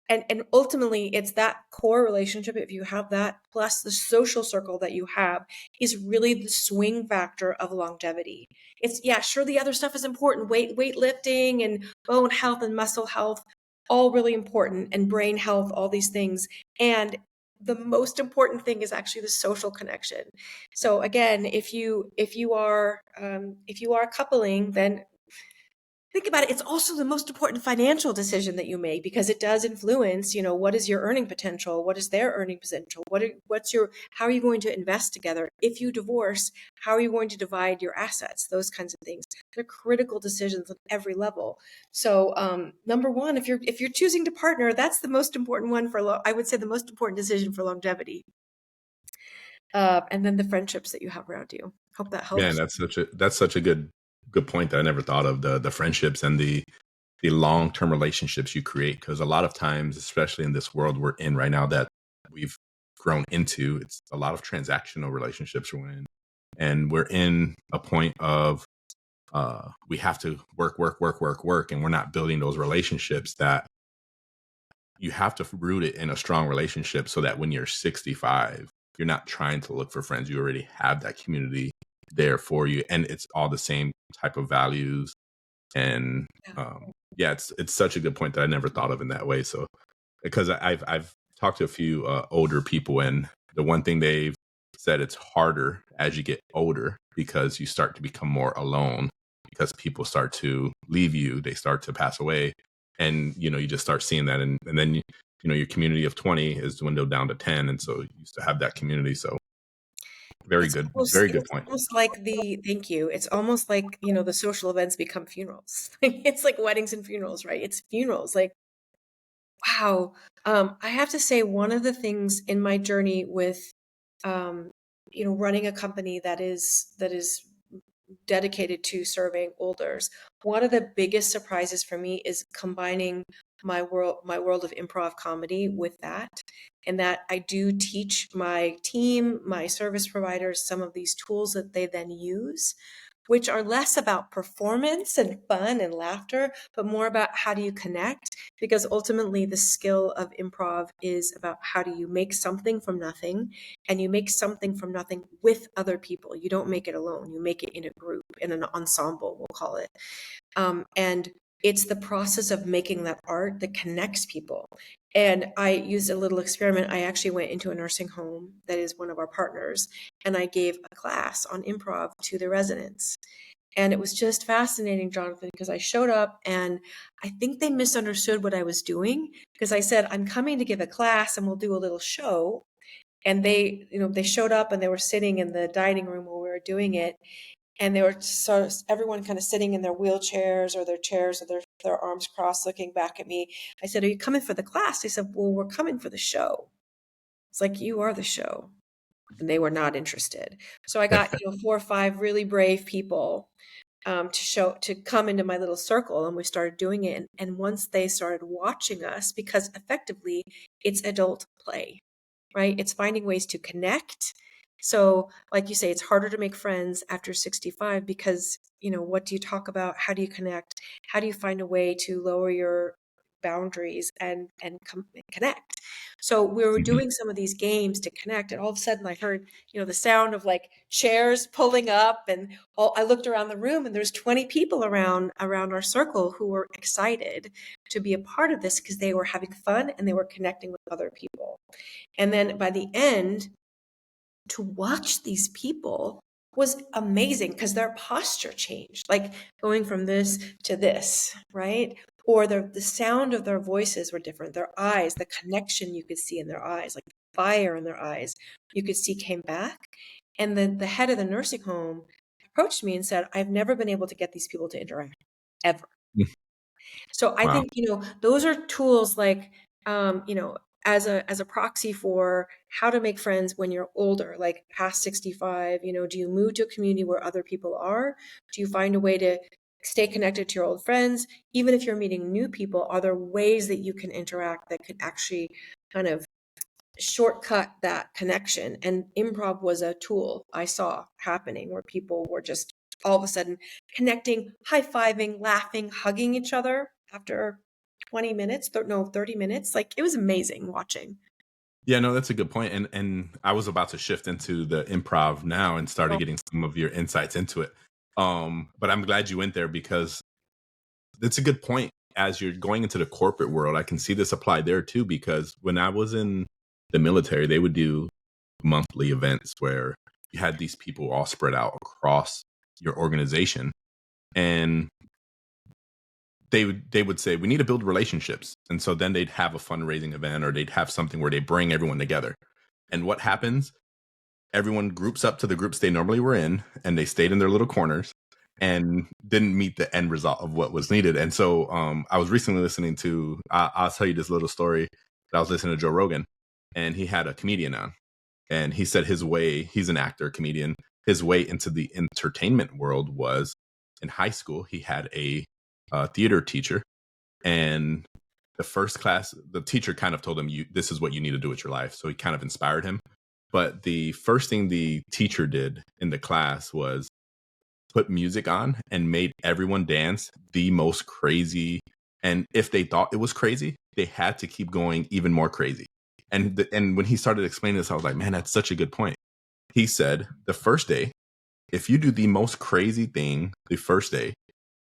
S2: and ultimately, it's that core relationship, if you have that, plus the social circle that you have, is really the swing factor of longevity. It's, yeah, sure, the other stuff is important, weightlifting and bone health and muscle health, all really important, and brain health, all these things. And the most important thing is actually the social connection. So again, if you are coupling, then think about it. It's also the most important financial decision that you make, because it does influence, what is your earning potential? What is their earning potential? How are you going to invest together? If you divorce, how are you going to divide your assets? Those kinds of things. They're critical decisions at every level. So, number one, if you're choosing to partner, that's the most important one I would say the most important decision for longevity. And then the friendships that you have around you. Hope that
S1: Man,
S2: helps.
S1: that's such a good point that I never thought of, the friendships and the long term relationships you create, because a lot of times, especially in this world we're in right now that we've grown into, it's a lot of transactional relationships we're in, and we're in a point of we have to work, and we're not building those relationships that you have to root it in a strong relationship, so that when you're 65, you're not trying to look for friends. You already have that community there for you, and it's all the same type of values. And
S2: Yeah.
S1: yeah, it's such a good point that I never thought of in that way. So because I've talked to a few older people, and the one thing they've said, it's harder as you get older because you start to become more alone, because people start to leave you, they start to pass away, and you just start seeing that, and then your community of 20 is dwindled down to 10, and so you used to have that community. So Very good. Very good
S2: It's
S1: point.
S2: almost like thank you. It's almost like, the social events become funerals. It's like weddings and funerals, right? It's funerals. Like, wow. I have to say, one of the things in my journey with, um, running a company that is dedicated to serving olders, one of the biggest surprises for me is combining my world of improv comedy with that, and that I do teach my team, my service providers, some of these tools that they then use, which are less about performance and fun and laughter, but more about how do you connect? Because ultimately, the skill of improv is about how do you make something from nothing, and you make something from nothing with other people. You don't make it alone, you make it in a group, in an ensemble, we'll call it. And it's the process of making that art that connects people. And I used a little experiment. I actually went into a nursing home that is one of our partners, and I gave a class on improv to the residents. And it was just fascinating, Jonathan, because I showed up and I think they misunderstood what I was doing, because I said, I'm coming to give a class and we'll do a little show. And they showed up and they were sitting in the dining room while we were doing it. And they were sort of everyone kind of sitting in their wheelchairs or their chairs, or their arms crossed, looking back at me. I said, "Are you coming for the class?" They said, "Well, we're coming for the show." It's like, you are the show. And they were not interested. So I got, 4 or 5 really brave people, to come into my little circle, and we started doing it. And once they started watching us, because effectively it's adult play, right? It's finding ways to connect. So, like you say, it's harder to make friends after 65, because, what do you talk about? How do you connect? How do you find a way to lower your boundaries and connect? So we were
S1: Mhm.
S2: doing some of these games to connect, and all of a sudden I heard, the sound of like chairs pulling up, and I looked around the room, and there's 20 people around our circle who were excited to be a part of this, because they were having fun and they were connecting with other people. And then by the end, to watch these people was amazing, because their posture changed, like going from this to this, right? Or the sound of their voices were different. Their eyes, the connection you could see in their eyes, like fire in their eyes, you could see came back. And then the head of the nursing home approached me and said, I've never been able to get these people to interact ever. So I
S1: Wow.
S2: think, those are tools like, as a proxy for how to make friends when you're older, like past 65. Do you move to a community where other people are? Do you find a way to stay connected to your old friends? Even if you're meeting new people, are there ways that you can interact that could actually kind of shortcut that connection? And improv was a tool I saw happening, where people were just all of a sudden connecting, high-fiving, laughing, hugging each other after 20 minutes, no, 30 minutes. Like, it was amazing watching.
S1: Yeah, no, that's a good point. And I was about to shift into the improv now and started
S2: Oh,
S1: getting some of your insights into it. But I'm glad you went there because it's a good point. As you're going into the corporate world, I can see this apply there too, because when I was in the military, they would do monthly events where you had these people all spread out across your organization. And they would say we need to build relationships, and so then they'd have a fundraising event or they'd have something where they bring everyone together. And what happens, everyone groups up to the groups they normally were in, and they stayed in their little corners and didn't meet the end result of what was needed. And so I was recently listening to I'll tell you this little story that I was listening to Joe Rogan, and he had a comedian on, and he said his way, he's an actor comedian, his way into the entertainment world was in high school. He had a theater teacher, and the first class, the teacher kind of told him, "You, this is what you need to do with your life." So he kind of inspired him. But the first thing the teacher did in the class was put music on and made everyone dance the most crazy. And if they thought it was crazy, they had to keep going even more crazy. And when he started explaining this, I was like, man, that's such a good point. He said the first day, if you do the most crazy thing the first day,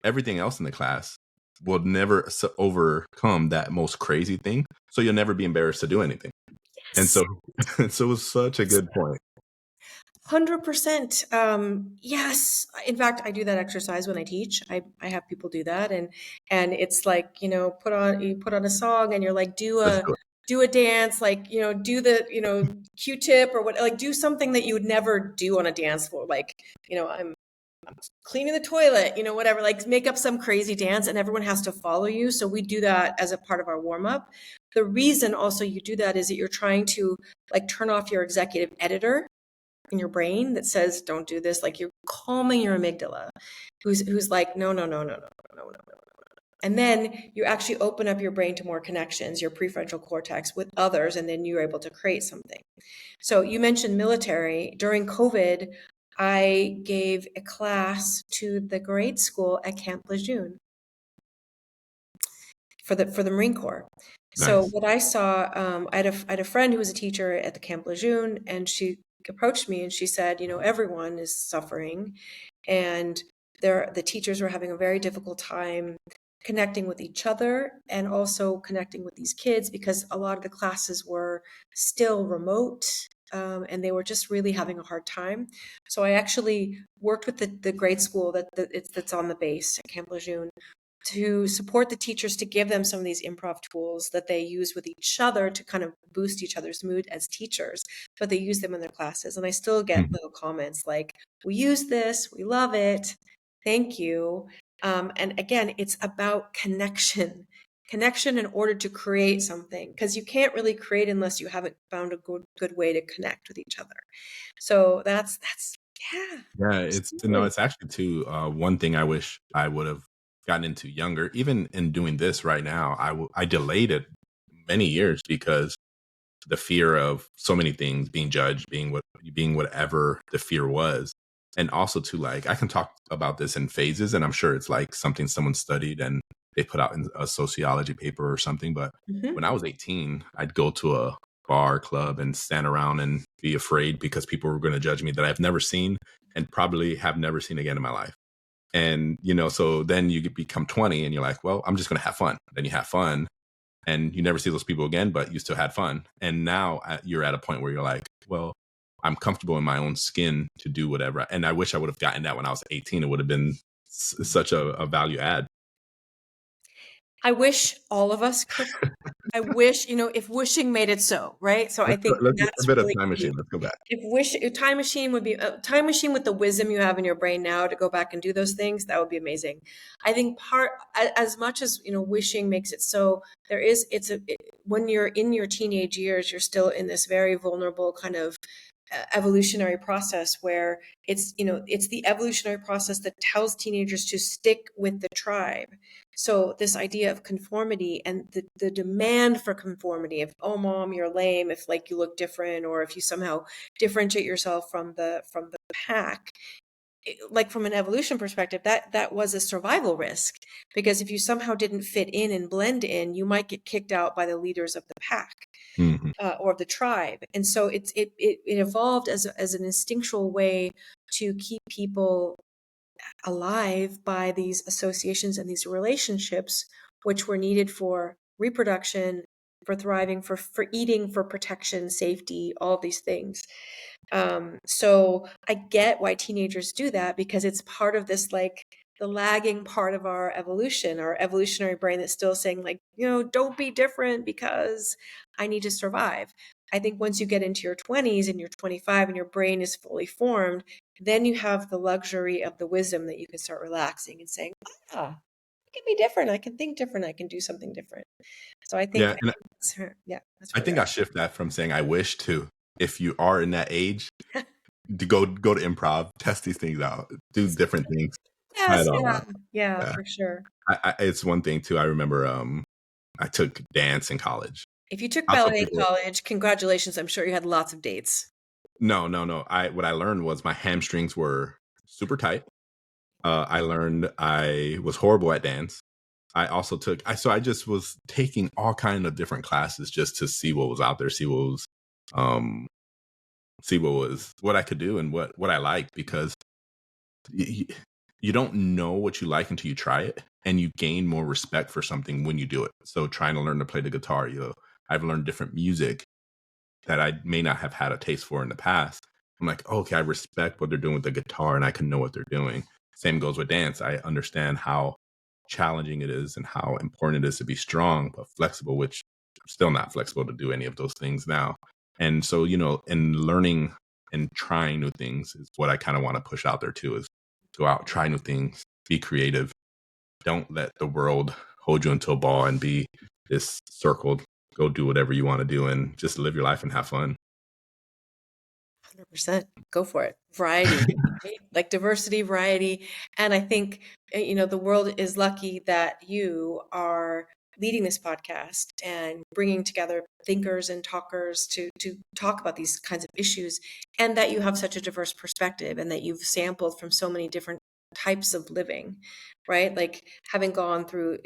S1: everything else in the class will never overcome that most crazy thing. So you'll never be embarrassed to do anything. And
S2: yes.
S1: so, so it was such a good point.
S2: 100%. Yes. In fact, I do that exercise when I teach. I have people do that, and it's like, you put on a song, and you're like, do
S1: Let's
S2: a
S1: do it.
S2: do a dance, like, do the, Q-tip or what, like do something that you would never do on a dance floor. Like, I'm cleaning the toilet, whatever, like make up some crazy dance and everyone has to follow you. So we do that as a part of our warm up. The reason also you do that is that you're trying to like turn off your executive editor in your brain that says, don't do this. Like you're calming your amygdala who's like, no, no, no, no, no, no, no, no. And then you actually open up your brain to more connections, your prefrontal cortex with others, and then you're able to create something. So you mentioned military. During COVID, I gave a class to the grade school at Camp Lejeune for the Marine Corps. So
S1: Nice.
S2: what I saw, I had a friend who was a teacher at the Camp Lejeune, and she approached me and she said, everyone is suffering, and the teachers were having a very difficult time connecting with each other and also connecting with these kids because a lot of the classes were still remote, and they were just really having a hard time. So I actually worked with the grade school that's on the base at Camp Lejeune to support the teachers, to give them some of these improv tools that they use with each other to kind of boost each other's mood as teachers, but they use them in their classes. And I still get little comments like, we use this, we love it, thank you. And again, it's about connection in order to create something, because you can't really create unless you haven't found a good way to connect with each other. So that's yeah,
S1: Yeah,
S2: absolutely.
S1: it's actually too one thing I wish I would have gotten into younger. Even in doing this right now, I delayed it many years because the fear of so many things, being judged, being whatever the fear was. And also to like, I can talk about this in phases, and I'm sure it's like something someone studied and they put out in a sociology paper or something. But when
S2: Mhm.
S1: I was 18, I'd go to a bar, club, and stand around and be afraid because people were going to judge me that I've never seen and probably have never seen again in my life. And, so then you become 20 and you're like, well, I'm just going to have fun. Then you have fun and you never see those people again, but you still had fun. And now you're at a point where you're like, well, I'm comfortable in my own skin to do whatever. And I wish I would have gotten that when I was 18. It would have been such a value add.
S2: I wish all of us could. I wish, if wishing made it so, right? So I think
S1: Let's do a
S2: that's
S1: bit of
S2: really
S1: time
S2: key.
S1: machine. Let's go back.
S2: If time machine would be a time machine with the wisdom you have in your brain now to go back and do those things, that would be amazing. I think as much as, wishing makes it so, when you're in your teenage years, you're still in this very vulnerable kind of evolutionary process where it's the evolutionary process that tells teenagers to stick with the tribe. So this idea of conformity and the demand for conformity, if, oh mom, you're lame if like you look different, or if you somehow differentiate yourself from the pack, like from an evolution perspective, that was a survival risk, because if you somehow didn't fit in and blend in, you might get kicked out by the leaders of the pack,
S1: Hmm.
S2: or the tribe. And so it evolved as an instinctual way to keep people alive by these associations and these relationships, which were needed for reproduction, for thriving, for eating, for protection, safety, all of these things. So I get why teenagers do that, because it's part of this, like the lagging part of our evolution, our evolutionary brain that's still saying like, don't be different because I need to survive. I think once you get into your 20s and you're 25 and your brain is fully formed, then you have the luxury of the wisdom that you can start relaxing and saying, I can be different. I can think different. I can do something different. So
S1: Yeah. And
S2: yeah, that's
S1: I
S2: where we
S1: think I shift that from saying I wish to, if you are in that age, to go to improv, test these things out, do different things, try it
S2: Yes,
S1: all
S2: yeah,
S1: out.
S2: yeah,
S1: Yeah.
S2: for sure.
S1: It's one thing too. I remember I took dance in college.
S2: If you took
S1: I'll tell
S2: ballet in
S1: people,
S2: college, congratulations. I'm sure you had lots of dates.
S1: no, no, no. What I learned was my hamstrings were super tight. I learned I was horrible at dance. I also so I just was taking all kind of different classes just to see what was out there, um, see what I could do and what I liked, because y- y- you don't know what you like until you try it, and you gain more respect for something when you do it. So trying to learn to play the guitar, I've learned different music that I may not have had a taste for in the past. I'm like, okay, I respect what they're doing with the guitar and I can know what they're doing. Same goes with dance. I understand how challenging it is and how important it is to be strong but flexible, which still not flexible to do any of those things now. And so, in learning and trying new things is what I kind of want to push out there too, is go out, try new things, be creative. Don't let the world hold you into a ball and be this circled. Go do whatever you want to do and just live your life and have fun.
S2: 100%. Go for it. Variety, right? Like diversity, variety. And I think, the world is lucky that you are leading this podcast and bringing together thinkers and talkers to talk about these kinds of issues, and that you have such a diverse perspective and that you've sampled from so many different types of living, right? Like having gone through,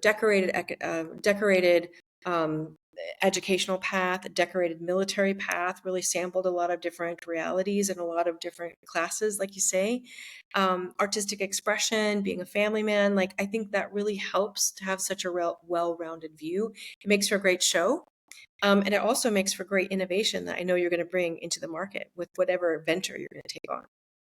S2: decorated um, educational path, a decorated military path, really sampled a lot of different realities and a lot of different classes, like you say. Artistic expression, being a family man, like I think that really helps to have such a well-rounded view. It makes for a great show. And it also makes for great innovation that I know you're going to bring into the market with whatever venture you're going to take on.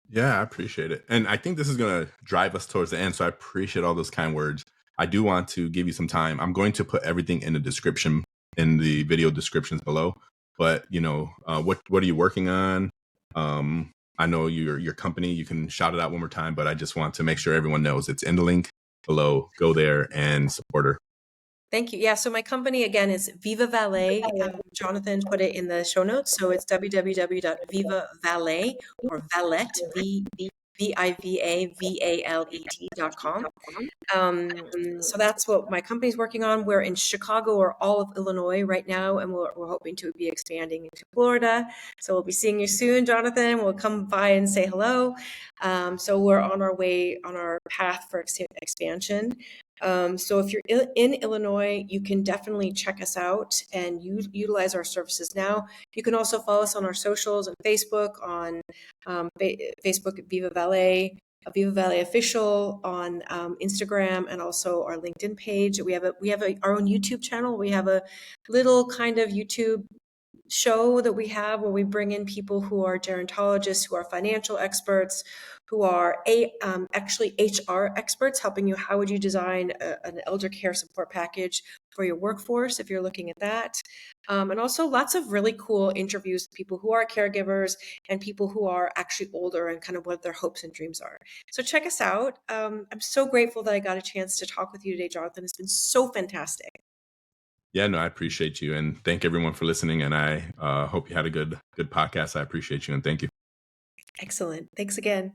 S1: Yeah, I appreciate it. And I think this is going to drive us towards the end. So I appreciate all those kind words. I do want to give you some time. I'm going to put everything in the description, in the video descriptions below. But, what are you working on? I know your company, you can shout it out one more time, but I just want to make sure everyone knows it's in the link below. Go there and support her.
S2: Thank you. Yeah. So my company again is Viva Valet. Jonathan put it in the show notes. So it's www.vivavalet or Valet, VIVAVALET.com. So that's what my company's working on. We're in Chicago or all of Illinois right now, and we're hoping to be expanding into Florida. So we'll be seeing you soon, Jonathan. We'll come by and say hello. So we're on our way, on our path for expansion. So if you're in Illinois, you can definitely check us out and utilize our services now. You can also follow us on our socials and Facebook, on Facebook at Viva Valet, Viva Valet Official, on Instagram, and also our LinkedIn page. We have our own YouTube channel. We have a little kind of YouTube show that we have where we bring in people who are gerontologists, who are financial experts, who are actually HR experts, helping you. How would you design an elder care support package for your workforce if you're looking at that? And also lots of really cool interviews with people who are caregivers and people who are actually older and kind of what their hopes and dreams are. So check us out. I'm so grateful that I got a chance to talk with you today, Jonathan. It's been so fantastic.
S1: Yeah, no, I appreciate you, and thank everyone for listening. And I hope you had a good podcast. I appreciate you, and thank you.
S2: Excellent. Thanks again.